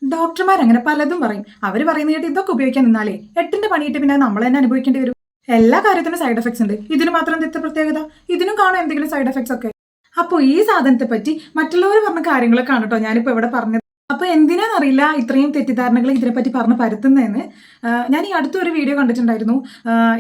ഡോക്ടർമാർ അങ്ങനെ പലതും പറയും. അവർ പറയുന്ന കേട്ട് ഇതൊക്കെ ഉപയോഗിക്കാൻ നിന്നാലേ 8ന്റെ പണിയിട്ട് പിന്നെ നമ്മൾ തന്നെ അനുഭവിക്കേണ്ടി വരും. എല്ലാ കാര്യത്തിനും സൈഡ് എഫക്ട്സ് ഉണ്ട്. ഇതിന് മാത്രം എന്താ പ്രത്യേകത? ഇതിനും കാണും എന്തെങ്കിലും സൈഡ് എഫക്ട്സ് ഒക്കെ. അപ്പോൾ ഈ സാധനത്തെ പറ്റി മറ്റുള്ളവർ പറഞ്ഞ കാര്യങ്ങളൊക്കെ ആണ് കേട്ടോ ഞാനിപ്പോൾ ഇവിടെ പറഞ്ഞത്. അപ്പോൾ എന്തിനാണെന്നറിയില്ല ഇത്രയും തെറ്റിദ്ധാരണകൾ ഇതിനെപ്പറ്റി പറഞ്ഞ് പരത്തുന്നതെന്ന്. ഞാൻ ഈ അടുത്തൊരു വീഡിയോ കണ്ടിട്ടുണ്ടായിരുന്നു.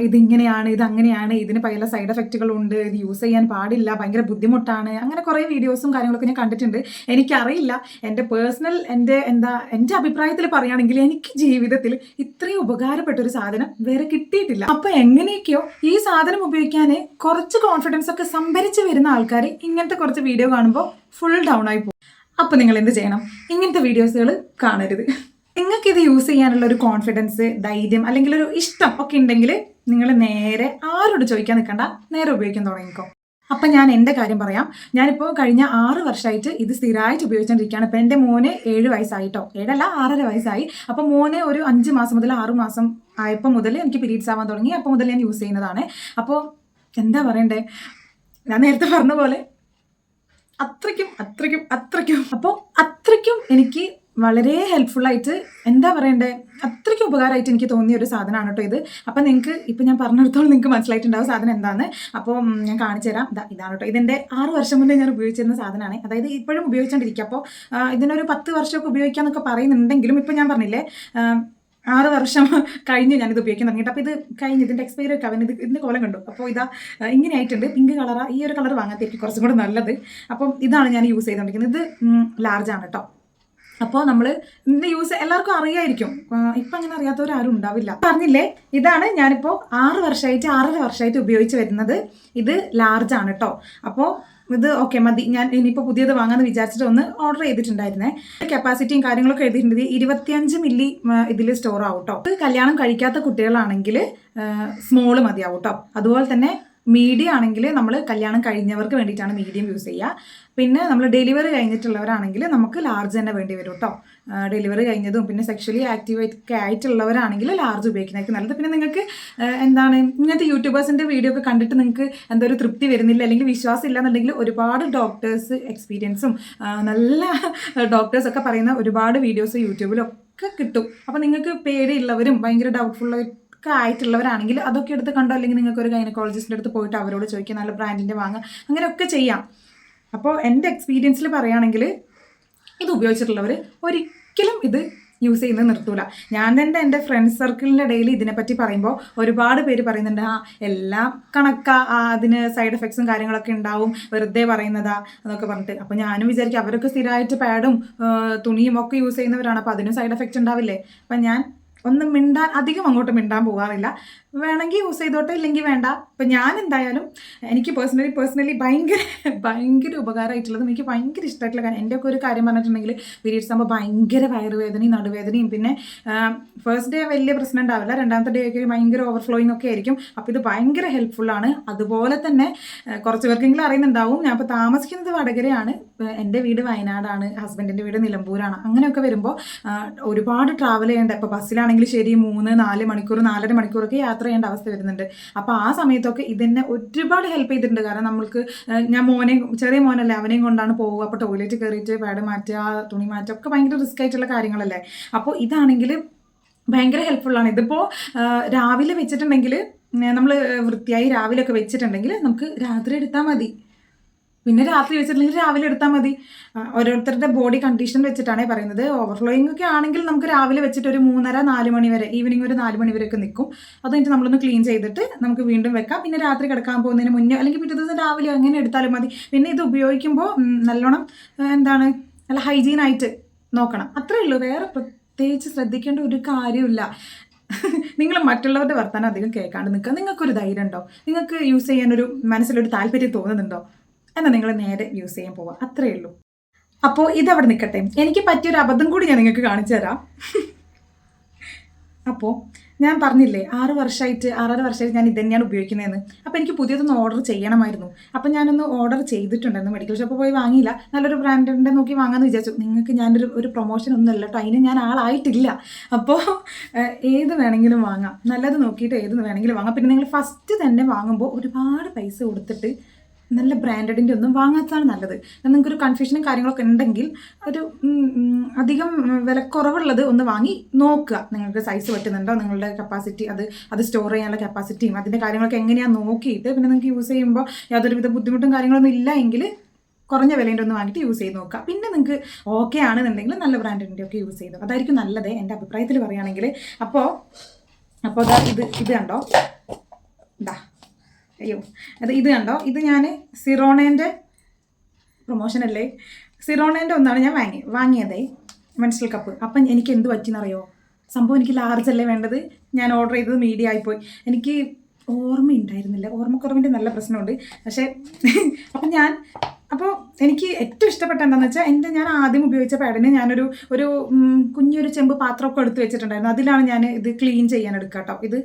ഇതിങ്ങനെയാണ്, ഇതങ്ങനെയാണ്, ഇതിന് പല സൈഡ് എഫക്റ്റുകളുണ്ട്, ഇത് യൂസ് ചെയ്യാൻ പാടില്ല, ഭയങ്കര ബുദ്ധിമുട്ടാണ്, അങ്ങനെ കുറേ വീഡിയോസും കാര്യങ്ങളൊക്കെ ഞാൻ കണ്ടിട്ടുണ്ട്. എനിക്കറിയില്ല, എൻ്റെ അഭിപ്രായത്തിൽ പറയുകയാണെങ്കിൽ എനിക്ക് ജീവിതത്തിൽ ഇത്രയും ഉപകാരപ്പെട്ട ഒരു സാധനം വേറെ കിട്ടിയിട്ടില്ല. അപ്പോൾ എങ്ങനെയൊക്കെയോ ഈ സാധനം ഉപയോഗിക്കാൻ കുറച്ച് കോൺഫിഡൻസ് ഒക്കെ സംഭരിച്ച് വരുന്ന ആൾക്കാർ ഇങ്ങനത്തെ കുറച്ച് വീഡിയോ കാണുമ്പോൾ ഫുൾ ഡൗൺ ആയി പോകും. അപ്പോൾ നിങ്ങൾ എന്ത് ചെയ്യണം? ഇങ്ങനത്തെ വീഡിയോസുകൾ കാണരുത്. നിങ്ങൾക്കിത് യൂസ് ചെയ്യാനുള്ള ഒരു കോൺഫിഡൻസ്, ധൈര്യം അല്ലെങ്കിൽ ഒരു ഇഷ്ടം ഒക്കെ ഉണ്ടെങ്കിൽ നിങ്ങൾ നേരെ ആരോട് ചോദിക്കാൻ നിൽക്കണ്ട, നേരെ ഉപയോഗിക്കാൻ തുടങ്ങിക്കോ. അപ്പം ഞാൻ എൻ്റെ കാര്യം പറയാം. ഞാനിപ്പോൾ കഴിഞ്ഞ 6 വർഷമായിട്ട് ഇത് സ്ഥിരമായിട്ട് ഉപയോഗിച്ചുകൊണ്ടിരിക്കുകയാണ്. ഇപ്പോൾ എൻ്റെ മോന് 7 വയസ്സായിട്ടോ, 7 അല്ല 6.5 വയസ്സായി. അപ്പോൾ മോന് ഒരു 5 മാസം മുതൽ 6 മാസം ആയപ്പോൾ മുതൽ എനിക്ക് പീരീഡ്സ് ആവാൻ തുടങ്ങി. അപ്പോൾ മുതൽ ഞാൻ യൂസ് ചെയ്യുന്നതാണ്. അപ്പോൾ എന്താ പറയണ്ടേ, ഞാൻ നേരത്തെ പറഞ്ഞ പോലെ അത്രയ്ക്കും അപ്പോൾ അത്രയ്ക്കും എനിക്ക് വളരെ ഹെൽപ്ഫുള്ളായിട്ട്, എന്താ പറയണ്ടേ, അത്രയ്ക്കും ഉപകാരമായിട്ട് എനിക്ക് തോന്നിയ ഒരു സാധനമാണ് കേട്ടോ ഇത്. അപ്പം നിങ്ങൾക്ക് ഇപ്പം ഞാൻ പറഞ്ഞിടത്തോളം നിങ്ങൾക്ക് മനസ്സിലായിട്ടുണ്ടാവും സാധനം എന്താണെന്ന്. അപ്പോൾ ഞാൻ കാണിച്ചു തരാം. ഇതാണ് കേട്ടോ, ഇതിൻ്റെ 6 വർഷം മുന്നേ ഞാൻ ഉപയോഗിച്ചിരുന്ന സാധനമാണ്. അതായത് ഇപ്പോഴും ഉപയോഗിച്ചുകൊണ്ടിരിക്കുക. അപ്പോൾ ഇതിനൊരു 10 വർഷമൊക്കെ ഉപയോഗിക്കാമെന്നൊക്കെ പറയുന്നുണ്ടെങ്കിലും ഇപ്പം ഞാൻ പറഞ്ഞില്ലേ 6 വർഷം കഴിഞ്ഞ് ഞാനിത് ഉപയോഗിക്കാൻ തുടങ്ങിയിട്ട്. അപ്പോൾ ഇത് കഴിഞ്ഞ് ഇതിൻ്റെ എക്സ്പയറി ഒക്കെ അവൻ ഇതിൻ്റെ കോലം കണ്ടു. അപ്പോൾ ഇതാ ഇങ്ങനെ ആയിട്ടുണ്ട്. പിങ്ക് കളറാണ്. ഈ ഒരു കളർ വാങ്ങാത്തേക്ക് കുറച്ചും കൂടെ നല്ലത്. അപ്പം ഇതാണ് ഞാൻ യൂസ് ചെയ്തുകൊണ്ടിരിക്കുന്നത്. ഇത് ലാർജാണ് കേട്ടോ. അപ്പോൾ നമ്മൾ ഇതിൻ്റെ യൂസ് എല്ലാവർക്കും അറിയായിരിക്കും. ഇപ്പം അങ്ങനെ അറിയാത്തവരാരും ഉണ്ടാവില്ല. പറഞ്ഞില്ലേ, ഇതാണ് ഞാനിപ്പോൾ 6 വർഷമായിട്ട് 6.5 വർഷമായിട്ട് ഉപയോഗിച്ച് വരുന്നത്. ഇത് ലാർജാണ് കേട്ടോ. അപ്പോൾ ഇത് ഓക്കെ മതി. ഞാൻ ഇനിയിപ്പോൾ പുതിയത് വാങ്ങാമെന്ന് വിചാരിച്ചിട്ട് ഒന്ന് ഓർഡർ ചെയ്തിട്ടുണ്ടായിരുന്നേ. കപ്പാസിറ്റിയും കാര്യങ്ങളൊക്കെ എഴുതിയിട്ടുണ്ട്. 25 മില്ലി ഇതിൽ സ്റ്റോർ ആവും കേട്ടോ. കല്യാണം കഴിക്കാത്ത കുട്ടികളാണെങ്കിൽ സ്മോള് മതിയാവും കേട്ടോ. അതുപോലെ തന്നെ മീഡിയം ആണെങ്കിൽ നമ്മൾ കല്യാണം കഴിഞ്ഞവർക്ക് വേണ്ടിയിട്ടാണ് മീഡിയം യൂസ് ചെയ്യുക. പിന്നെ നമ്മൾ ഡെലിവറി കഴിഞ്ഞിട്ടുള്ളവരാണെങ്കിൽ നമുക്ക് ലാർജ് തന്നെ വേണ്ടി വരും കേട്ടോ. ഡെലിവറി കഴിഞ്ഞതും പിന്നെ സെക്ഷലി ആക്റ്റീവൊക്കെ ആയിട്ടുള്ളവരാണെങ്കിൽ ലാർജ് ഉപയോഗിക്കുന്നതായിരിക്കും നല്ലത്. പിന്നെ നിങ്ങൾക്ക് എന്താണ് ഇങ്ങനത്തെ യൂട്യൂബേഴ്സിൻ്റെ വീഡിയോ ഒക്കെ കണ്ടിട്ട് നിങ്ങൾക്ക് എന്തോ ഒരു തൃപ്തി വരുന്നില്ല അല്ലെങ്കിൽ വിശ്വാസം ഇല്ല എന്നുണ്ടെങ്കിൽ ഒരുപാട് ഡോക്ടേഴ്സ് എക്സ്പീരിയൻസും നല്ല ഡോക്ടേഴ്സൊക്കെ പറയുന്ന ഒരുപാട് വീഡിയോസ് യൂട്യൂബിലൊക്കെ കിട്ടും. അപ്പോൾ നിങ്ങൾക്ക് പേടിയുള്ളവരും ഭയങ്കര ഡൗട്ട്ഫുള്ളൊക്കെ ആയിട്ടുള്ളവരാണെങ്കിൽ അതൊക്കെ എടുത്ത് കണ്ടോ, അല്ലെങ്കിൽ നിങ്ങൾക്ക് ഒരു ഗൈനക്കോളജിസ്റ്റിൻ്റെ അടുത്ത് പോയിട്ട് അവരോട് ചോദിക്കുക, നല്ല ബ്രാൻഡിൻ്റെ വാങ്ങുക, അങ്ങനെയൊക്കെ ചെയ്യാം. അപ്പോൾ എൻ്റെ എക്സ്പീരിയൻസിൽ പറയുകയാണെങ്കിൽ ഇത് ഉപയോഗിച്ചിട്ടുള്ളവർ ഒരിക്കലും ഇത് യൂസ് ചെയ്യുന്നത് നിർത്തൂല. ഞാൻ തന്നെ എൻ്റെ ഫ്രണ്ട്സ് സർക്കിളിൻ്റെ ഇടയിൽ ഇതിനെപ്പറ്റി പറയുമ്പോൾ ഒരുപാട് പേര് പറയുന്നുണ്ട്, എല്ലാം കണക്കാ, അതിന് സൈഡ് എഫക്ട്സും കാര്യങ്ങളൊക്കെ ഉണ്ടാവും, വെറുതെ പറയുന്നതാ എന്നൊക്കെ പറഞ്ഞിട്ട്. അപ്പോൾ ഞാനും വിചാരിക്കും അവരൊക്കെ സ്ഥിരമായിട്ട് പാഡും തുണിയും ഒക്കെ യൂസ് ചെയ്യുന്നവരാണ്, അപ്പോൾ അതിനും സൈഡ് എഫക്റ്റ് ഉണ്ടാവില്ലേ. അപ്പം ഞാൻ അധികം അങ്ങോട്ട് മിണ്ടാൻ പോകാറില്ല. വേണമെങ്കിൽ യൂസ് ചെയ്തോട്ടെ, ഇല്ലെങ്കിൽ വേണ്ട. ഇപ്പം ഞാൻ എന്തായാലും എനിക്ക് പേഴ്സണലി ഭയങ്കര ഉപകാരമായിട്ടുള്ളതും എനിക്ക് ഭയങ്കര ഇഷ്ടമായിട്ടുള്ള കാര്യം, എൻ്റെ ഒക്കെ ഒരു കാര്യം പറഞ്ഞിട്ടുണ്ടെങ്കിൽ പീരീഡ്സ് ആകുമ്പോൾ ഭയങ്കര വയറുവേദനയും നടുവേദനയും, പിന്നെ ഫസ്റ്റ് ഡേ വലിയ പ്രശ്നം ഉണ്ടാവില്ല, രണ്ടാമത്തെ ഡേ ഒക്കെ ഭയങ്കര ഓവർഫ്ലോയിങ് ഒക്കെ ആയിരിക്കും. അപ്പോൾ ഇത് ഭയങ്കര ഹെൽപ്ഫുള്ളാണ്. അതുപോലെ തന്നെ കുറച്ച് പേർക്കെങ്കിലും അറിയുന്നുണ്ടാവും, ഞാൻ ഇപ്പോൾ താമസിക്കുന്നത് വടകരയാണ്, എൻ്റെ വീട് വയനാടാണ്, ഹസ്ബൻഡിൻ്റെ വീട് നിലമ്പൂരാണ്. അങ്ങനെയൊക്കെ വരുമ്പോൾ ഒരുപാട് ട്രാവൽ ചെയ്യേണ്ട. ഇപ്പോൾ ബസ്സിലാണെങ്കിൽ ശരി 3-4 മണിക്കൂർ 4.5 മണിക്കൂറൊക്കെ യാത്ര ചെയ്യേണ്ട അവസ്ഥ വരുന്നുണ്ട്. അപ്പോൾ ആ സമയത്തൊക്കെ ഇതെന്നെ ഒരുപാട് ഹെൽപ്പ് ചെയ്തിട്ടുണ്ട്. കാരണം നമ്മൾക്ക് ഞാൻ ചെറിയ മോനല്ലേ, അവനെയും കൊണ്ടാണ് പോവുക. അപ്പോൾ ടോയ്ലറ്റ് കയറിയിട്ട് പാഡ് മാറ്റുക, തുണി മാറ്റുക ഒക്കെ ഭയങ്കര റിസ്ക് ആയിട്ടുള്ള കാര്യങ്ങളല്ലേ. അപ്പോൾ ഇതാണെങ്കിൽ ഭയങ്കര ഹെൽപ്ഫുള്ളാണ്. ഇതിപ്പോൾ രാവിലെ വെച്ചിട്ടുണ്ടെങ്കിൽ, നമ്മൾ വൃത്തിയായി രാവിലെയൊക്കെ വെച്ചിട്ടുണ്ടെങ്കിൽ നമുക്ക് രാത്രി എടുത്താൽ മതി. പിന്നെ രാത്രി വെച്ചിട്ടുണ്ടെങ്കിൽ രാവിലെ എടുത്താൽ മതി. ഓരോരുത്തരുടെ ബോഡി കണ്ടീഷൻ വെച്ചിട്ടാണ് പറയുന്നത്. ഓവർഫ്ലോയിങ് ഒക്കെ ആണെങ്കിൽ നമുക്ക് രാവിലെ വെച്ചിട്ട് ഒരു 3:30-4 മണി വരെ, ഈവനിങ് ഒരു 4 മണി വരെയൊക്കെ നിൽക്കും. അത് കഴിഞ്ഞിട്ട് നമ്മളൊന്ന് ക്ലീൻ ചെയ്തിട്ട് നമുക്ക് വീണ്ടും വെക്കാം. പിന്നെ രാത്രി കിടക്കാൻ പോകുന്നതിന് മുന്നേ അല്ലെങ്കിൽ പിറ്റേ ദിവസം രാവിലെ അങ്ങനെ എടുത്താലും മതി. പിന്നെ ഇത് ഉപയോഗിക്കുമ്പോൾ നല്ലോണം നല്ല ഹൈജീനായിട്ട് നോക്കണം, അത്രേ ഉള്ളൂ. വേറെ പ്രത്യേകിച്ച് ശ്രദ്ധിക്കേണ്ട ഒരു കാര്യമില്ല. നിങ്ങൾ മറ്റുള്ളവരുടെ വർത്താനം അധികം കേൾക്കാണ്ട് നിൽക്കുക. നിങ്ങൾക്കൊരു ധൈര്യം ഉണ്ടോ, നിങ്ങൾക്ക് യൂസ് ചെയ്യാനൊരു മനസ്സിലൊരു താല്പര്യം തോന്നുന്നുണ്ടോ, എന്നാൽ നിങ്ങൾ നേരെ യൂസ് ചെയ്യാൻ പോവാം, അത്രയേ ഉള്ളൂ. അപ്പോൾ ഇതവിടെ നിൽക്കട്ടെ. എനിക്ക് പറ്റിയൊരു അബദ്ധം കൂടി ഞാൻ നിങ്ങൾക്ക് കാണിച്ചു തരാം. അപ്പോൾ ഞാൻ പറഞ്ഞില്ലേ 6 വർഷമായിട്ട് 6.5 വർഷമായിട്ട് ഞാൻ ഇതന്നെയാണ് ഉപയോഗിക്കുന്നതെന്ന്. അപ്പോൾ എനിക്ക് പുതിയതൊന്ന് ഓർഡർ ചെയ്യണമായിരുന്നു. അപ്പോൾ ഞാനൊന്ന് ഓർഡർ ചെയ്തിട്ടുണ്ടായിരുന്നു. മെഡിക്കൽ ഷോപ്പിൽ പോയി വാങ്ങിയില്ല, നല്ലൊരു ബ്രാൻഡിൻ്റെ നോക്കി വാങ്ങാമെന്ന് വിചാരിച്ചു. നിങ്ങൾക്ക് ഞാനൊരു പ്രൊമോഷൻ ഒന്നും അല്ല കേട്ടോ, അതിന് ഞാൻ ആളായിട്ടില്ല. അപ്പോൾ ഏത് വേണമെങ്കിലും വാങ്ങാം, നല്ലത് നോക്കിയിട്ട് ഏത് വേണമെങ്കിലും വാങ്ങാം. പിന്നെ നിങ്ങൾ ഫസ്റ്റ് തന്നെ വാങ്ങുമ്പോൾ ഒരുപാട് പൈസ കൊടുത്തിട്ട് നല്ല ബ്രാൻഡഡിൻ്റെ ഒന്നും വാങ്ങാത്തതാണ് നല്ലത്. നിങ്ങൾക്കൊരു കൺഫ്യൂഷനും കാര്യങ്ങളൊക്കെ ഉണ്ടെങ്കിൽ ഒരു അധികം വിലക്കുറവുള്ളത് ഒന്ന് വാങ്ങി നോക്കുക. നിങ്ങൾക്ക് സൈസ് പറ്റുന്നുണ്ടോ, നിങ്ങളുടെ കപ്പാസിറ്റി, അത് സ്റ്റോർ ചെയ്യാനുള്ള കപ്പാസിറ്റിയും അതിൻ്റെ കാര്യങ്ങളൊക്കെ എങ്ങനെയാണെന്ന് നോക്കിയിട്ട് പിന്നെ നിങ്ങൾക്ക് യൂസ് ചെയ്യുമ്പോൾ യാതൊരുവിധ ബുദ്ധിമുട്ടും കാര്യങ്ങളൊന്നും ഇല്ല എങ്കിൽ കുറഞ്ഞ വിലേൻ്റെ ഒന്ന് വാങ്ങിയിട്ട് യൂസ് ചെയ്ത് നോക്കുക. പിന്നെ നിങ്ങൾക്ക് ഓക്കെ ആണെന്നുണ്ടെങ്കിൽ നല്ല ബ്രാൻഡിൻ്റെ ഒക്കെ യൂസ് ചെയ്തു, അതായിരിക്കും നല്ലത് എൻ്റെ അഭിപ്രായത്തിൽ പറയുകയാണെങ്കിൽ. അപ്പോൾ ഇത് കണ്ടോ, അയ്യോ ഇത് കണ്ടോ, ഇത് ഞാൻ സിറോണേൻ്റെ പ്രൊമോഷൻ അല്ലേ, സിറോണേൻ്റെ ഒന്നാണ് ഞാൻ വാങ്ങിയതേ, മെൻസ്ട്രൽ കപ്പ്. അപ്പം എനിക്ക് എന്ത് പറ്റിയെന്നറിയോ, സംഭവം എനിക്ക് ലാർജ് അല്ലേ വേണ്ടത്, ഞാൻ ഓർഡർ ചെയ്തത് മീഡിയം ആയിപ്പോയി. എനിക്ക് ഓർമ്മയുണ്ടായിരുന്നില്ല, ഓർമ്മക്കുറവിൻ്റെ നല്ല പ്രശ്നമുണ്ട്. പക്ഷേ അപ്പോൾ എനിക്ക് ഏറ്റവും ഇഷ്ടപ്പെട്ട എന്താണെന്ന് വെച്ചാൽ ഞാൻ ആദ്യം ഉപയോഗിച്ച പാഡിന് ഞാനൊരു കുഞ്ഞൊരു ചെമ്പ് പാത്രമൊക്കെ എടുത്ത് വെച്ചിട്ടുണ്ടായിരുന്നു. അതിലാണ് ഞാൻ ഇത് ക്ലീൻ ചെയ്യാൻ എടുക്കുക കേട്ടോ. ഇത്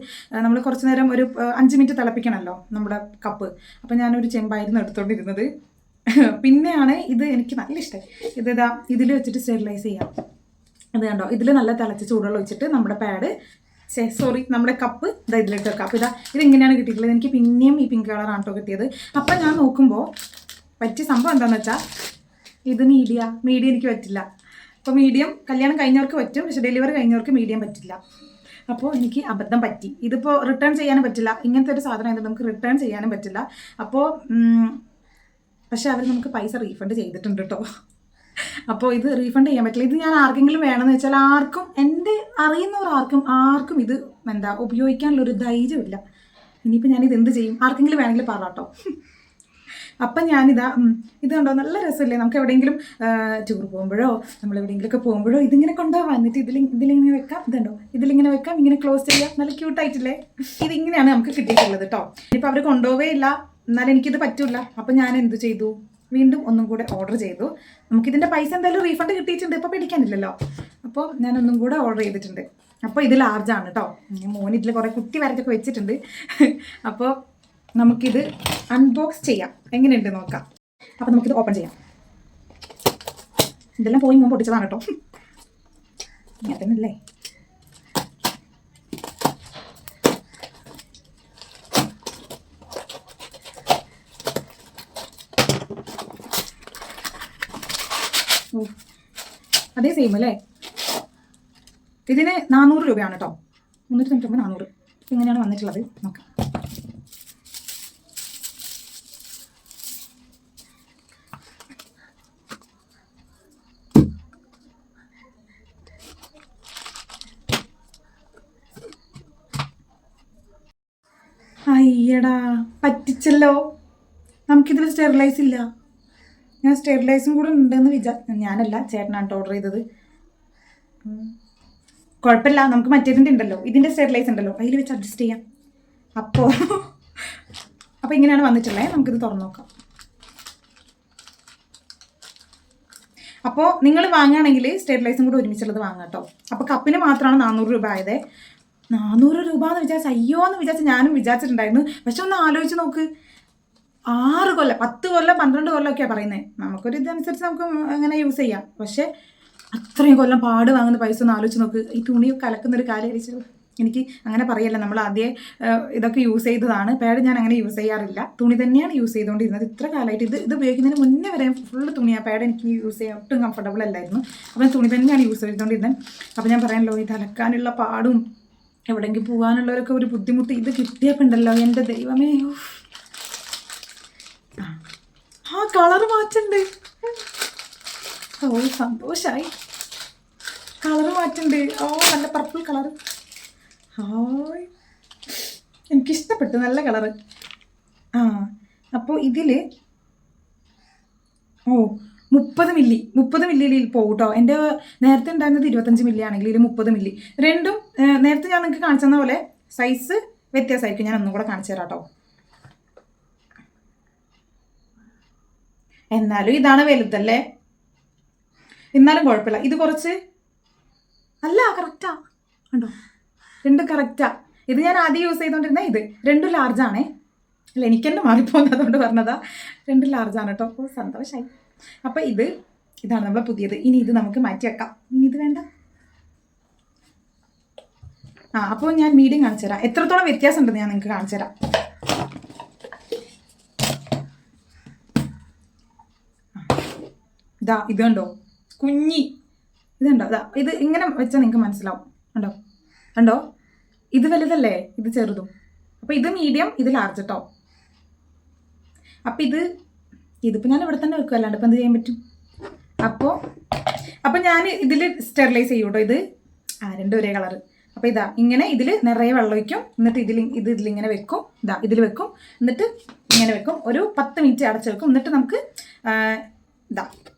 നമ്മൾ കുറച്ച് നേരം ഒരു 5 മിനിറ്റ് തിളപ്പിക്കണമല്ലോ നമ്മുടെ കപ്പ്. അപ്പോൾ ഞാനൊരു ചെമ്പായിരുന്നു എടുത്തുകൊണ്ടിരുന്നത്. പിന്നെയാണ് ഇത് എനിക്ക് നല്ല ഇഷ്ടമായി. ഇതിൽ വെച്ചിട്ട് സ്റ്റെറിലൈസ് ചെയ്യാം. ഇത് കണ്ടോ, ഇതിൽ നല്ല തിളച്ച ചൂടുവെള്ളം ഒഴിച്ചിട്ട് നമ്മുടെ നമ്മുടെ കപ്പ് ഇതിലിട്ട് വെക്കാം. അപ്പോൾ ഇതിങ്ങനെയാണ് കിട്ടിയിട്ടുള്ളത്. എനിക്ക് പിന്നെയും ഈ പിങ്ക് കളറാണ് കേട്ടോ കിട്ടിയത്. അപ്പം ഞാൻ നോക്കുമ്പോൾ പറ്റിയ സംഭവം എന്താണെന്ന് വെച്ചാൽ ഇത് മീഡിയം എനിക്ക് പറ്റില്ല. അപ്പോൾ മീഡിയം കല്യാണം കഴിഞ്ഞവർക്ക് പറ്റും, പക്ഷേ ഡെലിവറി കഴിഞ്ഞവർക്ക് മീഡിയം പറ്റില്ല. അപ്പോൾ എനിക്ക് അബദ്ധം പറ്റി. ഇതിപ്പോൾ റിട്ടേൺ ചെയ്യാനും പറ്റില്ല, ഇങ്ങനത്തെ ഒരു സാധനം ആയതുകൊണ്ട് നമുക്ക് റിട്ടേൺ ചെയ്യാനും പറ്റില്ല. അപ്പോൾ പക്ഷേ അവർ നമുക്ക് പൈസ റീഫണ്ട് ചെയ്തിട്ടുണ്ട് കേട്ടോ. അപ്പോൾ ഇത് റീഫണ്ട് ചെയ്യാൻ പറ്റില്ല. ഇത് ഞാൻ ആർക്കെങ്കിലും വേണമെന്ന് വെച്ചാൽ എൻ്റെ അറിയുന്നവർ ആർക്കും ഇത് ഉപയോഗിക്കാനുള്ളൊരു ധൈര്യമില്ല. ഇനിയിപ്പോൾ ഞാനിത് എന്ത് ചെയ്യും, ആർക്കെങ്കിലും വേണമെങ്കിൽ പറ കേട്ടോ. അപ്പം ഇത് കണ്ടോ, നല്ല രസമില്ലേ, നമുക്ക് എവിടെയെങ്കിലും ടൂർ പോകുമ്പോഴോ നമ്മൾ എവിടെയെങ്കിലുമൊക്കെ പോകുമ്പോഴോ ഇതിങ്ങനെ കൊണ്ടുപോകാം. എന്നിട്ട് ഇതിലിങ്ങനെ വെക്കാം. ഇതുണ്ടോ, ഇതിലിങ്ങനെ വെക്കാം, ഇങ്ങനെ ക്ലോസ് ചെയ്യാം. നല്ല ക്യൂട്ടായിട്ടില്ലേ. ഇതിങ്ങനെയാണ് നമുക്ക് കിട്ടിയിട്ടുള്ളത് കേട്ടോ. ഇപ്പം അവർ കൊണ്ടുപോവേ ഇല്ല, എന്നാലും എനിക്കിത് പറ്റില്ല. അപ്പം ഞാൻ എന്ത് ചെയ്തു, വീണ്ടും ഒന്നും കൂടെ ഓർഡർ ചെയ്തു. നമുക്കിതിൻ്റെ പൈസ എന്തായാലും റീഫണ്ട് കിട്ടിയിട്ടുണ്ട്, ഇപ്പോൾ പേടിക്കാനില്ലല്ലോ. അപ്പോൾ ഞാനൊന്നും കൂടെ ഓർഡർ ചെയ്തിട്ടുണ്ട്. അപ്പോൾ ഇത് ലാർജാണ് കേട്ടോ. മോനിതിൽ കുറേ കുട്ടി വരച്ചൊക്കെ വെച്ചിട്ടുണ്ട്. അപ്പോൾ നമുക്കിത് അൺബോക്സ് ചെയ്യാം, എങ്ങനെയുണ്ട് നോക്കാം. അപ്പോൾ നമുക്കിത് ഓപ്പൺ ചെയ്യാം. ഇതെല്ലാം പോയി മുമ്പ് പൊട്ടിച്ചതാണ് കേട്ടോ. ഇങ്ങനെ തന്നെ അല്ലേ. അതേ സെയിം അല്ലേ. ഇതിന് 400 രൂപയാണ് കേട്ടോ. 399 400. ഇങ്ങനെയാണ് വന്നിട്ടുള്ളത്. നോക്കാം. അയ്യടാ, പറ്റിച്ചല്ലോ. നമുക്കിതിൽ സ്റ്റെറിലൈസ് ഇല്ല. ഞാൻ സ്റ്റെറിലൈസും കൂടെ ഉണ്ടെന്ന് ഞാനല്ല, ചേട്ടനാണ് ഓർഡർ ചെയ്തത്. കുഴപ്പമില്ല, നമുക്ക് മറ്റേതിൻ്റെ ഉണ്ടല്ലോ, ഇതിൻ്റെ സ്റ്റെറിലൈസ് ഉണ്ടല്ലോ, അതിൽ വെച്ച് അഡ്ജസ്റ്റ് ചെയ്യാം. അപ്പോൾ ഇങ്ങനെയാണ് വന്നിട്ടുള്ളത്. നമുക്കിത് തുറന്നു നോക്കാം. അപ്പോൾ നിങ്ങൾ വാങ്ങുകയാണെങ്കിൽ സ്റ്റെറിലൈസും കൂടെ ഒരുമിച്ചുള്ളത് വാങ്ങാം കേട്ടോ. അപ്പോൾ കപ്പിന് മാത്രമാണ് 400 രൂപ ആയത്. 400 രൂപ എന്ന് വിചാരിച്ചാൽ അയ്യോ എന്ന് വിചാരിച്ച് ഞാനും വിചാരിച്ചിട്ടുണ്ടായിരുന്നു. പക്ഷെ ഒന്ന് ആലോചിച്ച് നോക്ക്, 6 കൊല്ലം 10 കൊല്ലം 12 കൊല്ലമൊക്കെയാണ് പറയുന്നത്. നമുക്കൊരു ഇതനുസരിച്ച് നമുക്ക് അങ്ങനെ യൂസ് ചെയ്യാം. പക്ഷേ അത്രയും കൊല്ലം പാട് വാങ്ങുന്ന പൈസ ഒന്ന് ആലോചിച്ച് നോക്ക്. ഈ തുണി കലക്കുന്നൊരു കാര്യം എനിക്ക് അങ്ങനെ പറയല്ല. നമ്മൾ ആദ്യം ഇതൊക്കെ യൂസ് ചെയ്തതാണ്. പാഡ് ഞാൻ അങ്ങനെ യൂസ് ചെയ്യാറില്ല, തുണി തന്നെയാണ് യൂസ് ചെയ്തുകൊണ്ടിരുന്നത് ഇത്ര കാലമായിട്ട്. ഇത് ഉപയോഗിക്കുന്നതിന് മുന്നേ വരെ ഫുള്ള് തുണിയാണ്. പാഡ് എനിക്ക് യൂസ് ചെയ്യാൻ ഒട്ടും കംഫർട്ടബിൾ അല്ലായിരുന്നു. അപ്പം തുണി തന്നെയാണ് യൂസ് ചെയ്തുകൊണ്ടിരുന്നത്. അപ്പോൾ ഞാൻ പറയാനല്ലോ, ഇത് അലക്കാനുള്ള പാടും എവിടെയെങ്കിലും പോകാനുള്ളവരൊക്കെ ഒരു ബുദ്ധിമുട്ട്. ഇത് കിട്ടിയപ്പോൾ ഉണ്ടല്ലോ, എൻ്റെ ദൈവമേ. കളർ മാറ്റുണ്ട്. സന്തോഷായി. കളർ മാറ്റുണ്ട്. നല്ല പർപ്പിൾ കളർ. എനിക്കിഷ്ടപ്പെട്ടു, നല്ല കളറ്. അപ്പോൾ ഇതിൽ 30 മില്ലിയിൽ പോകും കേട്ടോ. എൻ്റെ നേരത്തെ ഉണ്ടായിരുന്നത് 25 മില്ലി ആണെങ്കിൽ ഇതിൽ 30 മില്ലി. രണ്ടും നേരത്തെ ഞാൻ നിങ്ങൾക്ക് കാണിച്ചു തന്ന പോലെ സൈസ് വ്യത്യാസമായിരിക്കും. ഞാൻ ഒന്നും കൂടെ കാണിച്ചു തരാം കേട്ടോ. എന്നാലും ഇതാണ് വലുതല്ലേ, എന്നാലും കുഴപ്പമില്ല. ഇത് കുറച്ച് അല്ല, കറക്റ്റാ കണ്ടോ, രണ്ടും കറക്റ്റാ. ഇത് ഞാൻ ആദ്യം യൂസ് ചെയ്തുകൊണ്ടിരുന്ന ഇത് രണ്ടും ലാർജാണേ. അല്ല, എനിക്ക് തന്നെ മാറിപ്പോകുന്നത് അതുകൊണ്ട് പറഞ്ഞതാ. രണ്ടും ലാർജാണ് കേട്ടോ. അപ്പോൾ സന്തോഷമായി. അപ്പോൾ ഇതാണ് നമ്മളെ പുതിയത്. ഇനി ഇത് നമുക്ക് മാറ്റി വെക്കാം. ഇനി ഇത് വേണ്ട. അപ്പോൾ ഞാൻ മീഡിയം കാണിച്ചു തരാം. എത്രത്തോളം വ്യത്യാസം ഉണ്ടെന്ന് ഞാൻ നിങ്ങൾക്ക് കാണിച്ചു തരാം. ഇതാ ഇത് കണ്ടോ കുഞ്ഞി, ഇത് കണ്ടോ, ഇതാ ഇത് ഇങ്ങനെ വെച്ചാൽ നിങ്ങൾക്ക് മനസ്സിലാവും. കണ്ടോ കണ്ടോ, ഇത് വലുതല്ലേ, ഇത് ചെറുതും. അപ്പോൾ ഇത് മീഡിയം, ഇത് ലാർജ് കേട്ടോ. അപ്പം ഇതിപ്പോൾ ഞാൻ ഇവിടെ തന്നെ വെക്കുക, അല്ലാണ്ട് ഇപ്പം എന്ത് ചെയ്യാൻ പറ്റും. അപ്പോൾ ഞാൻ ഇതിൽ സ്റ്റെറിലൈസ് ചെയ്യും കേട്ടോ. ഇത് രണ്ടും ഒരേ കളറ്. അപ്പോൾ ഇതാ ഇങ്ങനെ ഇതിൽ നിറയെ വെള്ളം ഒഴിക്കും, എന്നിട്ട് ഇതിലിങ്ങനെ വെക്കും. ഇതാ ഇതിൽ വെക്കും, എന്നിട്ട് ഇങ്ങനെ വെക്കും. ഒരു 10 മിനിറ്റ് അടച്ചു വെക്കും. എന്നിട്ട് നമുക്ക് ഇതാ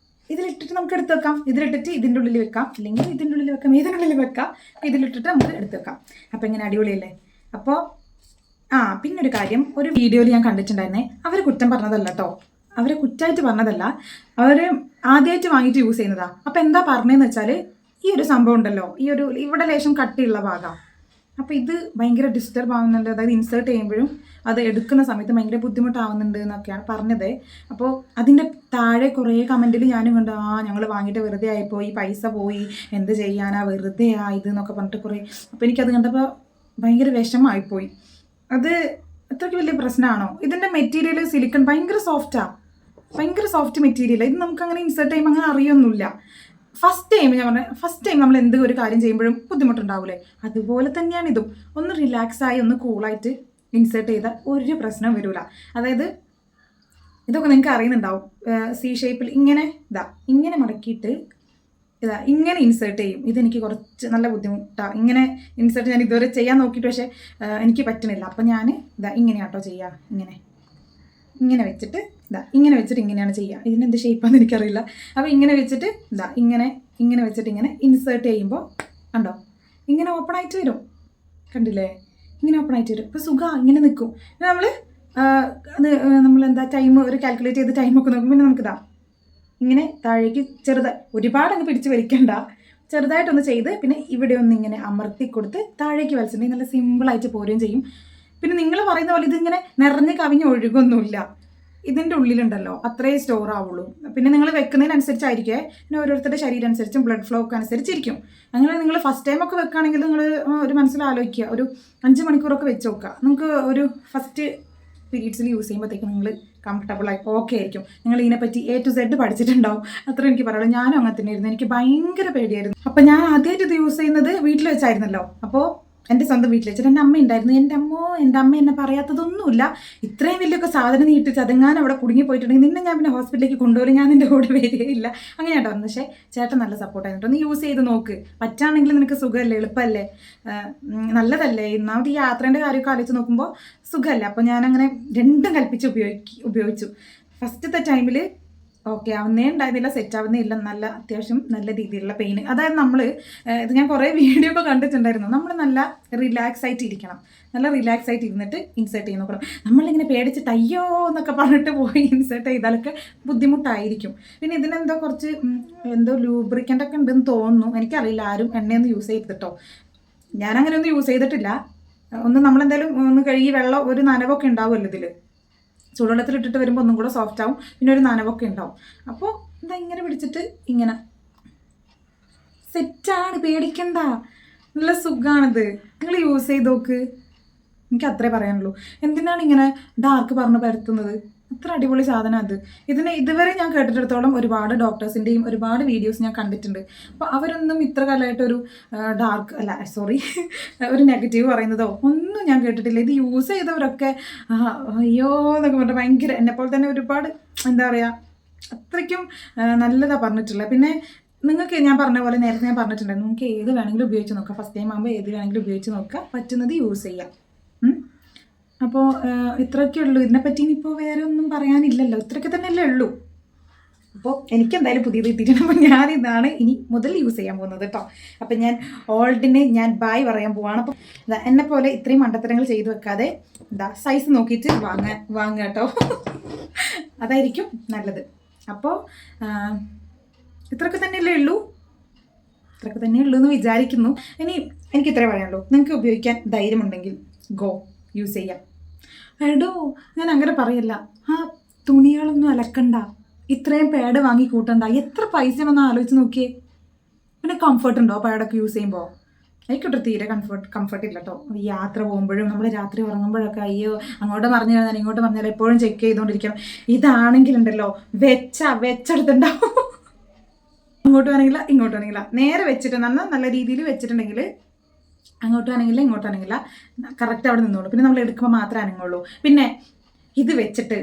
ഇതിലിട്ടിട്ട് നമുക്ക് എടുത്ത് വെക്കാം. ഇതിലിട്ടിട്ട് ഇതിൻ്റെ ഉള്ളിൽ വെക്കാം, അല്ലെങ്കിൽ ഇതിൻ്റെ ഉള്ളിൽ വെക്കാം, ഇതിനുള്ളിൽ വെക്കാം. ഇതിലിട്ടിട്ട് നമുക്ക് എടുത്ത് വെക്കാം. അപ്പോൾ ഇങ്ങനെ അടിപൊളിയല്ലേ. അപ്പോൾ പിന്നെ ഒരു കാര്യം, ഒരു വീഡിയോയിൽ ഞാൻ കണ്ടിട്ടുണ്ടായിരുന്നേ, അവർ കുറ്റം പറഞ്ഞതല്ല കേട്ടോ, അവരെ കുറ്റമായിട്ട് പറഞ്ഞതല്ല, അവർ ആദ്യമായിട്ട് വാങ്ങിയിട്ട് യൂസ് ചെയ്യുന്നതാണ്. അപ്പോൾ എന്താ പറഞ്ഞതെന്ന് വെച്ചാൽ, ഈ ഒരു സംഭവം ഉണ്ടല്ലോ, ഇവിടെ ലേശം കട്ടിയുള്ള ഭാഗം, അപ്പോൾ ഇത് ഭയങ്കര ഡിസ്റ്റർബ് ആവുന്നുണ്ട്. അതായത് ഇൻസേർട്ട് ചെയ്യുമ്പോഴും അത് എടുക്കുന്ന സമയത്ത് ഭയങ്കര ബുദ്ധിമുട്ടാവുന്നുണ്ട് എന്നൊക്കെയാണ് പറഞ്ഞത്. അപ്പോൾ അതിൻ്റെ താഴെ കുറേ കമൻറ്റിൽ ഞാനും കണ്ടു, ഞങ്ങൾ വാങ്ങിയിട്ട് വെറുതെ ആയിപ്പോയി, പൈസ പോയി, എന്ത് ചെയ്യാനാ, വെറുതെ ഇതെന്നൊക്കെ പറഞ്ഞിട്ട് കുറേ. അപ്പോൾ എനിക്കത് കണ്ടപ്പോൾ ഭയങ്കര വിഷമമായിപ്പോയി. അത് അത്രയ്ക്ക് വലിയ പ്രശ്നമാണോ? ഇതിൻ്റെ മെറ്റീരിയൽ സിലിക്കൺ ഭയങ്കര സോഫ്റ്റാണ്, ഭയങ്കര സോഫ്റ്റ് മെറ്റീരിയൽ. ഇത് നമുക്ക് അങ്ങനെ ഇൻസേർട്ട് ചെയ്യുമ്പോൾ അങ്ങനെ അറിയൊന്നുമില്ല. ഫസ്റ്റ് ടൈം നമ്മൾ എന്ത് ഒരു കാര്യം ചെയ്യുമ്പോഴും ബുദ്ധിമുട്ടുണ്ടാവില്ലേ, അതുപോലെ തന്നെയാണ് ഇതും. ഒന്ന് റിലാക്സായി ഒന്ന് കൂളായിട്ട് ഇൻസേർട്ട് ചെയ്താൽ ഒരു പ്രശ്നം വരില്ല. അതായത് ഇതൊക്കെ നിങ്ങൾക്ക് അറിയുന്നുണ്ടാവും, സി ഷേപ്പിൽ ഇങ്ങനെ മടക്കിയിട്ട് ഇങ്ങനെ ഇൻസേർട്ട് ചെയ്യും. ഇതെനിക്ക് കുറച്ച് നല്ല ബുദ്ധിമുട്ടാണ്. ഇങ്ങനെ ഇൻസേർട്ട് ഞാൻ ഇതുവരെ ചെയ്യാൻ നോക്കിയിട്ട് പക്ഷേ എനിക്ക് പറ്റുന്നില്ല. അപ്പം ഞാൻ ഇങ്ങനെയാട്ടോ ചെയ്യുക, ഇങ്ങനെ വെച്ചിട്ട് ഇങ്ങനെ വെച്ചിട്ട് ഇങ്ങനെയാണ് ചെയ്യുക. ഇതിനെന്ത് ഷേപ്പാണെന്ന് എനിക്കറിയില്ല. അപ്പോൾ ഇങ്ങനെ വെച്ചിട്ട് ഇങ്ങനെ വെച്ചിട്ട് ഇങ്ങനെ ഇൻസേർട്ട് ചെയ്യുമ്പോൾ കണ്ടോ ഇങ്ങനെ ഓപ്പൺ ആയിട്ട് വരും. കണ്ടില്ലേ, ഇങ്ങനെ ഓപ്പൺ ആയിട്ട് വരും. ഇപ്പോൾ ഇങ്ങനെ നിൽക്കും. നമ്മളെന്താ ടൈം ഒരു കാൽക്കുലേറ്റ് ചെയ്ത് ടൈമൊക്കെ നോക്കും. പിന്നെ നമുക്കിതാ ഇങ്ങനെ താഴേക്ക് ഒരുപാട് അങ്ങ് പിടിച്ച് വലിക്കണ്ട, ചെറുതായിട്ടൊന്ന് ചെയ്ത് പിന്നെ ഇവിടെ ഒന്ന് ഇങ്ങനെ അമർത്തി കൊടുത്ത് താഴേക്ക് വലിച്ചിട്ടുണ്ടെങ്കിൽ നല്ല സിമ്പിളായിട്ട് പോരുകയും ചെയ്യും. പിന്നെ നിങ്ങൾ പറയുന്ന പോലെ ഇതിങ്ങനെ നിറഞ്ഞ് കവിഞ്ഞ് ഒഴുകൊന്നുമില്ല. ഇതിൻ്റെ ഉള്ളിലുണ്ടല്ലോ അത്രേ സ്റ്റോർ ആവുള്ളൂ. പിന്നെ നിങ്ങൾ വെക്കുന്നതിനനുസരിച്ചായിരിക്കേ, പിന്നെ ഓരോരുത്തരുടെ ശരീരം അനുസരിച്ചും ബ്ലഡ് ഫ്ലോ ഒക്കെ അനുസരിച്ചിരിക്കും. അങ്ങനെ നിങ്ങൾ ഫസ്റ്റ് ടൈമൊക്കെ വെക്കുകയാണെങ്കിൽ നിങ്ങൾ ഒരു മനസ്സിലാലോചിക്കുക, ഒരു 5 മണിക്കൂറൊക്കെ വെച്ച് നോക്കുക. നിങ്ങൾക്ക് ഒരു ഫസ്റ്റ് പീരീഡ്സിൽ യൂസ് ചെയ്യുമ്പോഴത്തേക്കും നിങ്ങൾ കംഫർട്ടബിളായി ഓക്കെ ആയിരിക്കും. നിങ്ങൾ ഇതിനെപ്പറ്റി A to Z പഠിച്ചിട്ടുണ്ടാവും. അത്ര എനിക്ക് പറയുള്ളൂ. ഞാനും അങ്ങനെ തന്നെ ആയിരുന്നു. എനിക്ക് ഭയങ്കര പേടിയായിരുന്നു. അപ്പം ഞാൻ ആദ്യമായിട്ട് ഇത് യൂസ് ചെയ്യുന്നത് വീട്ടിൽ വെച്ചായിരുന്നല്ലോ. അപ്പോൾ എൻ്റെ സ്വന്തം വീട്ടിൽ വെച്ചിട്ട് എൻ്റെ അമ്മ ഉണ്ടായിരുന്നു. എൻ്റെ അമ്മ എന്നെ പറയാത്തതൊന്നുമില്ല. ഇത്രയും വലിയൊക്കെ സാധനം നീട്ടി ചതങ്ങാൻ അവിടെ കുടുങ്ങി പോയിട്ടുണ്ടെങ്കിൽ നിന്നെ ഞാൻ പിന്നെ ഹോസ്പിറ്റലിലേക്ക് കൊണ്ടുപോയി, ഞാൻ നിൻ്റെ കൂടെ വരികയില്ല. അങ്ങനെയാട്ടോ വന്നത്. പക്ഷേ ചേട്ടൻ നല്ല സപ്പോർട്ടായിരുന്നു. ഒന്ന് യൂസ് ചെയ്ത് നോക്ക്, പറ്റാണെങ്കിൽ നിനക്ക് സുഖമല്ലേ, എളുപ്പമല്ലേ, നല്ലതല്ലേ. ഒന്നാമത് ഈ യാത്രേൻ്റെ കാര്യമൊക്കെ ആലോചിച്ച് നോക്കുമ്പോൾ സുഖമല്ല. അപ്പോൾ ഞാനങ്ങനെ രണ്ടും കൽപ്പിച്ച് ഉപയോഗിച്ചു. ഫസ്റ്റത്തെ ടൈമിൽ ഓക്കെ ആവുന്നേ ഉണ്ടായിരുന്നില്ല, സെറ്റ് ആവുന്നേ ഇല്ല. അത്യാവശ്യം നല്ല രീതിയിലുള്ള പെയിൻ. അതായത് ഇത് ഞാൻ കുറേ വീഡിയോ ഒക്കെ കണ്ടിട്ടുണ്ടായിരുന്നു. നമ്മൾ നല്ല റിലാക്സ് ആയിട്ട് ഇരിക്കണം. നല്ല റിലാക്സ് ആയിട്ട് ഇരുന്നിട്ട് ഇൻസേർട്ട് ചെയ്ത് നോക്കണം. നമ്മളിങ്ങനെ പേടിച്ചിട്ട് അയ്യോ എന്നൊക്കെ പറഞ്ഞിട്ട് പോയി ഇൻസേർട്ട് ചെയ്താലൊക്കെ ബുദ്ധിമുട്ടായിരിക്കും. പിന്നെ ഇതിനെന്തോ കുറച്ച് ലൂബ്രിക്കൻ്റ് ഒക്കെ ഉണ്ടെന്ന് തോന്നുന്നു. എനിക്കറിയില്ല, ആരും എണ്ണയൊന്നും യൂസ് ചെയ്തിട്ടോ. ഞാനങ്ങനെ ഒന്നും യൂസ് ചെയ്തിട്ടില്ല. നമ്മളെന്തായാലും ഒന്ന് കഴുകി വെള്ളം ഒരു നനവൊക്കെ ഉണ്ടാവുമല്ലോ ഇതിൽ, ചൂടുവെള്ളത്തിലിട്ടിട്ട് വരുമ്പോൾ ഒന്നും കൂടെ സോഫ്റ്റ് ആവും. പിന്നെ ഒരു നനവൊക്കെ ഉണ്ടാവും. അപ്പോൾ ഇങ്ങനെ പിടിച്ചിട്ട് ഇങ്ങനെ സെറ്റാണ്, പേടിക്കണ്ട, നല്ല സുഖമാണിത്. നിങ്ങൾ യൂസ് ചെയ്ത് നോക്ക്. എനിക്ക് അത്രേ പറയാനുള്ളൂ. എന്തിനാണ് ഇങ്ങനെ ഡാർക്ക് പറഞ്ഞ് പരത്തുന്നത്? അത്ര അടിപൊളി സാധനം അത്. ഇതുവരെ ഞാൻ കേട്ടിടത്തോളം ഒരുപാട് ഡോക്ടേഴ്സിൻ്റെയും ഒരുപാട് വീഡിയോസ് ഞാൻ കണ്ടിട്ടുണ്ട്. അപ്പോൾ അവരൊന്നും ഇത്ര കാലമായിട്ടൊരു ഒരു നെഗറ്റീവ് പറയുന്നതോ ഒന്നും ഞാൻ കേട്ടിട്ടില്ല. ഇത് യൂസ് ചെയ്തവരൊക്കെ അയ്യോ എന്നൊക്കെ പറഞ്ഞിട്ട് ഭയങ്കര എന്നെപ്പോലെ തന്നെ ഒരുപാട് എന്താ പറയുക അത്രയ്ക്കും നല്ലതാണ് പറഞ്ഞിട്ടുള്ളത്. പിന്നെ നിങ്ങൾക്ക് ഞാൻ പറഞ്ഞ പോലെ നേരത്തെ ഞാൻ പറഞ്ഞിട്ടുണ്ടായിരുന്നു, നിങ്ങൾക്ക് ഏത് വേണമെങ്കിലും ഉപയോഗിച്ച് നോക്കാം. ഫസ്റ്റ് ടൈം ആകുമ്പോൾ ഏത് വേണമെങ്കിലും ഉപയോഗിച്ച് നോക്കാം, പറ്റുന്നത് യൂസ് ചെയ്യാം. അപ്പോൾ ഇത്രയൊക്കെ ഉള്ളൂ. ഇതിനെപ്പറ്റി ഇനിയിപ്പോൾ വേറെ ഒന്നും പറയാനില്ലല്ലോ, ഇത്രയൊക്കെ തന്നെയല്ലേ ഉള്ളൂ. അപ്പോൾ എനിക്കെന്തായാലും പുതിയത് കിട്ടിയിട്ടുണ്ട്. അപ്പോൾ ഞാനിതാണ് ഇനി മുതൽ യൂസ് ചെയ്യാൻ പോകുന്നത് കേട്ടോ. അപ്പം ഞാൻ ഓൾഡിന് ബായ് പറയാൻ പോവാണ്. അപ്പോൾ എന്നെപ്പോലെ ഇത്രയും മണ്ടത്തരങ്ങൾ ചെയ്ത് വെക്കാതെ സൈസ് നോക്കിയിട്ട് വാങ്ങുക കേട്ടോ. അതായിരിക്കും നല്ലത്. അപ്പോൾ ഇത്രയൊക്കെ തന്നെയല്ലേ ഉള്ളൂ എന്ന് വിചാരിക്കുന്നു. എനിക്ക് ഇത്രേ പറയാനുള്ളൂ. നിങ്ങൾക്ക് ഉപയോഗിക്കാൻ ധൈര്യമുണ്ടെങ്കിൽ യൂസ് ചെയ്യാം. എടോ ഞാൻ അങ്ങനെ പറയല്ല. തുണികളൊന്നും അലക്കണ്ട, ഇത്രയും പാഡ് വാങ്ങി കൂട്ടണ്ട. എത്ര പൈസയാണെന്ന് ആലോചിച്ച് നോക്കിയേ. പിന്നെ കംഫർട്ട് ഉണ്ടോ പാഡൊക്കെ യൂസ് ചെയ്യുമ്പോൾ? എനിക്കൊട്ട് തീരെ കംഫർട്ട് ഇല്ല കേട്ടോ. യാത്ര പോകുമ്പോഴും നമ്മൾ രാത്രി ഉറങ്ങുമ്പോഴൊക്കെ അയ്യോ അങ്ങോട്ട് പറഞ്ഞു കഴിഞ്ഞാൽ ഇങ്ങോട്ട് പറഞ്ഞാൽ എപ്പോഴും ചെക്ക് ചെയ്തുകൊണ്ടിരിക്കണം. ഇതാണെങ്കിലുണ്ടല്ലോ വെച്ചെടുത്തുണ്ടാവും. ഇങ്ങോട്ട് വേണമെങ്കില ഇങ്ങോട്ട് വേണമെങ്കില നേരെ വെച്ചിട്ട് നല്ല രീതിയിൽ വെച്ചിട്ടുണ്ടെങ്കിൽ അങ്ങോട്ട് വേണമെങ്കില ഇങ്ങോട്ട് വേണമെങ്കില കറക്റ്റ് അവിടെ നിന്നോളൂ. പിന്നെ നമ്മൾ എടുക്കുമ്പോൾ മാത്രമേ അനങ്ങുള്ളൂ. പിന്നെ ഇത് വെച്ചിട്ട്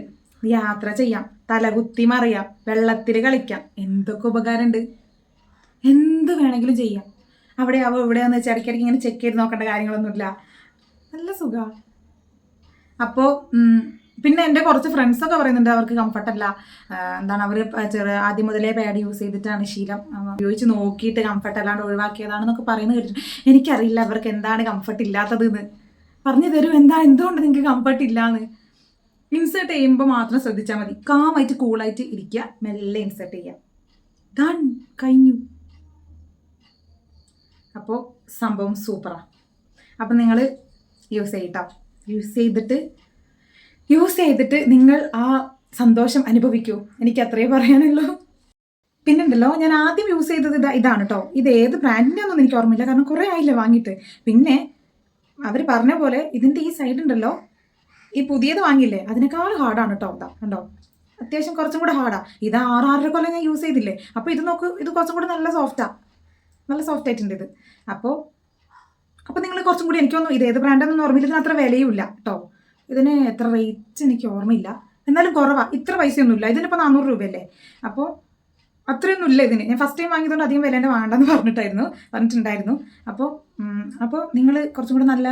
യാത്ര ചെയ്യാം, തലകുത്തി മറിയാം, വെള്ളത്തിൽ കളിക്കാം, എന്തൊക്കെ ഉപകാരമുണ്ട്. എന്ത് വേണമെങ്കിലും ചെയ്യാം. അവിടെയാവോ ഇവിടെയാന്ന് വെച്ചാൽ ഇടയ്ക്കിടയ്ക്ക് ഇങ്ങനെ ചെക്ക് ചെയ്ത് നോക്കേണ്ട കാര്യങ്ങളൊന്നുമില്ല. നല്ല സുഖമാണ്. അപ്പോൾ പിന്നെ എൻ്റെ കുറച്ച് ഫ്രണ്ട്സൊക്കെ പറയുന്നുണ്ട് അവർക്ക് കംഫർട്ടല്ല, എന്താണ് അവർ ആദ്യം മുതലേ പാഡ് യൂസ് ചെയ്തിട്ടാണ് ശീലം, ഉപയോഗിച്ച് നോക്കിയിട്ട് കംഫർട്ട് അല്ലാണ്ട് ഒഴിവാക്കിയതാണെന്നൊക്കെ പറയുന്നത് കേട്ടിട്ട്. എനിക്കറിയില്ല അവർക്ക് എന്താണ് കംഫർട്ട് ഇല്ലാത്തതെന്ന്. പറഞ്ഞു തരും എന്തുകൊണ്ട് നിങ്ങൾക്ക് കംഫർട്ട് ഇല്ലാന്ന്. ഇൻസേർട്ട് ചെയ്യുമ്പോൾ മാത്രം ശ്രദ്ധിച്ചാൽ മതി. കാമായിട്ട് കൂളായിട്ട് ഇരിക്കുക, മെല്ലെ ഇൻസേർട്ട് ചെയ്യുക, ഡൺ, കഴിഞ്ഞു. അപ്പോൾ സംഭവം സൂപ്പറാണ്. അപ്പം നിങ്ങൾ യൂസ് ചെയ്യട്ടോ. യൂസ് ചെയ്തിട്ട് നിങ്ങൾ ആ സന്തോഷം അനുഭവിക്കൂ. എനിക്ക് അത്രേ പറയാനുള്ളൂ. പിന്നുണ്ടല്ലോ, ഞാൻ ആദ്യം യൂസ് ചെയ്തത് ഇതാണ് കേട്ടോ. ഇത് ഏത് ബ്രാൻഡിൻ്റെ ഒന്നും എനിക്ക് ഓർമ്മയില്ല, കാരണം കുറേ ആയില്ലേ വാങ്ങിയിട്ട്. പിന്നെ അവർ പറഞ്ഞ പോലെ ഇതിൻ്റെ ഈ സൈഡ് ഉണ്ടല്ലോ, ഈ പുതിയത് വാങ്ങിയില്ലേ അതിനേക്കാൾ ഹാർഡാണ് കേട്ടോ. ഇതാ കണ്ടോ, അത്യാവശ്യം കുറച്ചും കൂടെ ഹാർഡാണ്. ഇത് 6-6.5 കൊല്ലം ഞാൻ യൂസ് ചെയ്തില്ലേ. അപ്പോൾ ഇത് നോക്ക്, ഇത് കുറച്ചും കൂടെ നല്ല സോഫ്റ്റ് ആയിട്ടുണ്ട് ഇത്. അപ്പോൾ നിങ്ങൾ കുറച്ചും കൂടി, എനിക്കൊന്നും ഇത് ഏത് ബ്രാൻഡാണെന്നൊന്നും ഓർമ്മയില്ല. ഇതിന് അത്ര വിലയുമില്ല കേട്ടോ. ഇതിന് എത്ര റേറ്റ് എനിക്ക് ഓർമ്മയില്ല, എന്നാലും കുറവാണ്. ഇത്ര പൈസയൊന്നുമില്ല. ഇതിനിപ്പോൾ 400 രൂപയല്ലേ. അപ്പോൾ അത്രയൊന്നും ഇല്ല ഇതിന്. ഞാൻ ഫസ്റ്റ് ടൈം വാങ്ങിയതുകൊണ്ട് അധികം വിലേൻ്റെ വേണ്ടെന്ന് പറഞ്ഞിട്ടുണ്ടായിരുന്നു. അപ്പോൾ നിങ്ങൾ കുറച്ചും കൂടി നല്ല,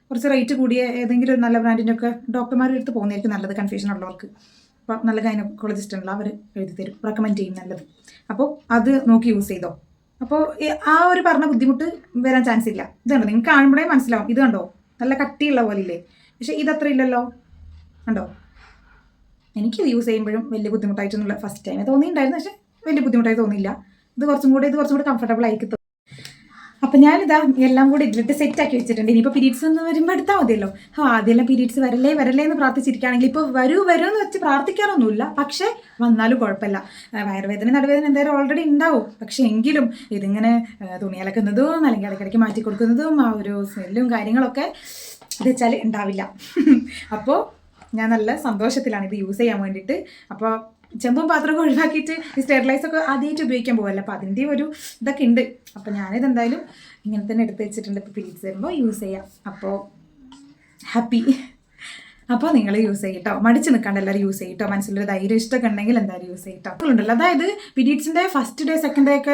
കുറച്ച് റേറ്റ് കൂടിയ ഏതെങ്കിലും ഒരു നല്ല ബ്രാൻഡിൻ്റെ ഒക്കെ ഡോക്ടർമാരുടെ അടുത്ത് പോകുന്നതായിരിക്കും നല്ലത്, കൺഫ്യൂഷൻ ഉള്ളവർക്ക്. അപ്പോൾ നല്ല ഗൈനക്കോളജിസ്റ്റ് ഉള്ള അവർ എഴുതി തരും, റെക്കമെൻഡ് ചെയ്യും നല്ലത്. അപ്പോൾ അത് നോക്കി യൂസ് ചെയ്തോ. അപ്പോൾ ആ ഒരു പറഞ്ഞ ബുദ്ധിമുട്ട് വരാൻ ചാൻസ് ഇല്ല. ഇതുണ്ടോ, നിങ്ങൾക്ക് കാണുമ്പോഴേ മനസ്സിലാവും. ഇത് കണ്ടോ, നല്ല കട്ടിയുള്ള പോലെ ഇല്ലേ. പക്ഷേ ഇതത്ര ഇല്ലല്ലോ, കണ്ടോ. എനിക്കിത് യൂസ് ചെയ്യുമ്പോഴും വലിയ ബുദ്ധിമുട്ടായിട്ടൊന്നുമില്ല. ഫസ്റ്റ് ടൈമേ തോന്നിയിട്ടുണ്ടായിരുന്നു, പക്ഷേ വലിയ ബുദ്ധിമുട്ടായി തോന്നിയില്ല. ഇത് കുറച്ചും കൂടി കംഫർട്ടബിൾ ആയിരിക്കും. അപ്പം ഞാനിതാ എല്ലാം കൂടി ഇട്ടിട്ട് സെറ്റാക്കി വെച്ചിട്ടുണ്ട്. ഇനിയിപ്പോൾ പീരീഡ്സ് ഒന്ന് വരുമ്പോൾ എടുത്താൽ മതിയല്ലോ. ആദ്യമെല്ലാം പീരീഡ്സ് വരല്ലേ എന്ന് പ്രാർത്ഥിച്ചിരിക്കുകയാണെങ്കിൽ ഇപ്പോൾ വരുമെന്ന് വെച്ച് പ്രാർത്ഥിക്കാറൊന്നുമില്ല. പക്ഷേ വന്നാലും കുഴപ്പമില്ല. വയറുവേദന നടുവേദന എന്തായാലും ഓൾറെഡി ഉണ്ടാവും. പക്ഷേ എങ്കിലും ഇതിങ്ങനെ തുണി അലക്കുന്നതും അല്ലെങ്കിൽ ഇടയ്ക്കിടയ്ക്ക് മാറ്റി കൊടുക്കുന്നതും ആ ഒരു സ്മെല്ലും കാര്യങ്ങളൊക്കെ ഇത് വെച്ചാൽ ഉണ്ടാവില്ല. അപ്പോൾ ഞാൻ നല്ല സന്തോഷത്തിലാണ് ഇത് യൂസ് ചെയ്യാൻ വേണ്ടിയിട്ട്. അപ്പോൾ ചെമ്പും പാത്രമൊക്കെ ഒഴിവാക്കിയിട്ട് ഈ സ്റ്റെറിലൈസൊക്കെ ആദ്യമായിട്ട് ഉപയോഗിക്കാൻ പോകുമല്ലോ. അപ്പോൾ അതിൻ്റെ ഒരു ഇതൊക്കെ ഉണ്ട്. അപ്പോൾ ഞാനിതെന്തായാലും ഇങ്ങനെ തന്നെ എടുത്ത് വെച്ചിട്ടുണ്ട്. ഇപ്പോൾ പീരീഡ്സ് വരുമ്പോൾ യൂസ് ചെയ്യാം. അപ്പോൾ ഹാപ്പി. അപ്പോൾ നിങ്ങൾ യൂസ് ചെയ്യട്ടോ, മടിച്ച് നിൽക്കാണ്ട് എല്ലാവരും യൂസ് ചെയ്യട്ടോ. മനസ്സിലൊരു ധൈര്യം ഇഷ്ടമൊക്കെ ഉണ്ടെങ്കിൽ എന്തായാലും യൂസ് ചെയ്യട്ടോ. ഉണ്ടല്ലോ, അതായത് പീരീഡ്സിൻ്റെ ഫസ്റ്റ് ഡേ സെക്കൻഡ് ഡേ ഒക്കെ,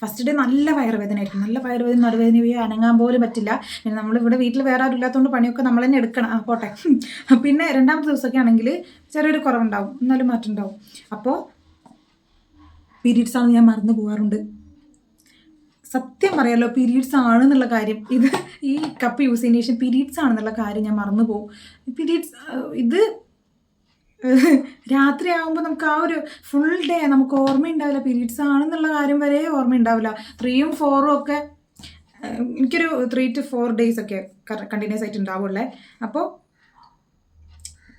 ഫസ്റ്റ് ഡേ നല്ല വയറുവേദന ആയിരിക്കും. നല്ല വയറുവേദന നടുവേദന അനങ്ങാൻ പോലും പറ്റില്ല. പിന്നെ നമ്മളിവിടെ വീട്ടിൽ വേറെ ആരും ഇല്ലാത്തതുകൊണ്ട് പണിയൊക്കെ നമ്മൾ തന്നെ എടുക്കണം. പോട്ടെ. പിന്നെ രണ്ടാമത്തെ ദിവസമൊക്കെ ആണെങ്കിൽ ചെറിയൊരു കുറവുണ്ടാവും, എന്നാലും മാറ്റം ഉണ്ടാവും. അപ്പോൾ പീരീഡ്സ് ആണെന്ന് ഞാൻ മറന്നു പോകാറുണ്ട്. സത്യം പറയാലോ, പീരീഡ്സ് ആണെന്നുള്ള കാര്യം, ഇത് ഈ കപ്പ് യൂസ് ചെയ്യുന്ന ശേഷം പീരീഡ്സ് ആണെന്നുള്ള കാര്യം ഞാൻ മറന്നു പോകും. പീരീഡ്സ് ഇത് രാത്രി ആകുമ്പോൾ നമുക്ക് ആ ഒരു ഫുൾ ഡേ നമുക്ക് ഓർമ്മയുണ്ടാവില്ല. പീരീഡ്സ് ആണെന്നുള്ള കാര്യം വരെ ഓർമ്മയുണ്ടാവില്ല. 3ഉം 4ഉം ഒക്കെ എനിക്കൊരു 3 to 4 days ഒക്കെ കണ്ടിന്യൂസ് ആയിട്ട് ഉണ്ടാവുള്ളേ. അപ്പോൾ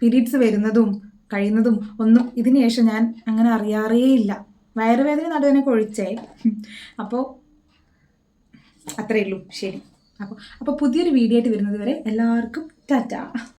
പീരീഡ്സ് വരുന്നതും കഴിയുന്നതും ഒന്നും ഇതിന് ശേഷം ഞാൻ അങ്ങനെ അറിയാറേ ഇല്ല. വയറുവേദന നടുവേദനയൊക്കെ ഒഴിച്ചേ. അപ്പോൾ അത്രയേ ഉള്ളൂ. ശരി. അപ്പോൾ പുതിയൊരു വീഡിയോ ആയിട്ട് വരുന്നത് വരെ എല്ലാവർക്കും ടാറ്റാ.